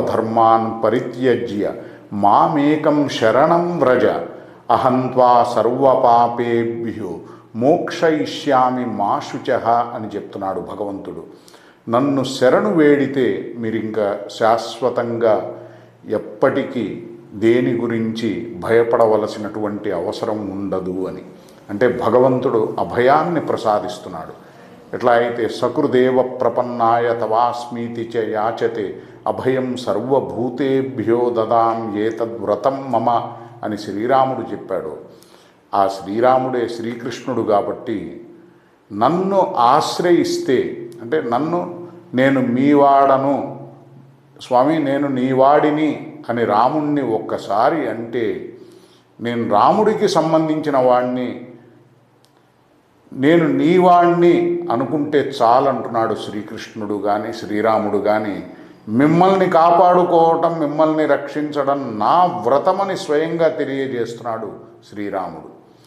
ధర్మాన్ పరిత్యజ్య మామేకం శరణం వ్రజ అహం త్వా సర్వపాపేభ్యో మోక్షయిష్యామి మా శుచః అని చెప్తున్నాడు భగవంతుడు. నన్ను శరణు వేడితే మీరింక శాశ్వతంగా ఎప్పటికీ దేని గురించి భయపడవలసినటువంటి అవసరం ఉండదు అని. అంటే భగవంతుడు అభయాన్ని ప్రసాదిస్తున్నాడు. ఎట్లా అయితే సకృదేవ ప్రపన్నాయ తవాస్మీతి చ యాచతే అభయం సర్వభూతేభ్యో దదాం ఏతద్వ్రతం మమ అని శ్రీరాముడు చెప్పాడు. ఆ శ్రీరాముడే శ్రీకృష్ణుడు కాబట్టి నన్ను ఆశ్రయిస్తే, అంటే నేను మీవాడను స్వామి, నేను నీవాడిని అని రాముణ్ణి ఒక్కసారి అంటే, నేను రాముడికి సంబంధించిన వాణ్ణి, నేను నీవాణ్ణి అనుకుంటే చాలంటున్నాడు శ్రీకృష్ణుడు కానీ శ్రీరాముడు కానీ. మిమ్మల్ని కాపాడుకోవటం, మిమ్మల్ని రక్షించడం నా వ్రతమని స్వయంగా తెలియజేస్తున్నాడు శ్రీరాముడు.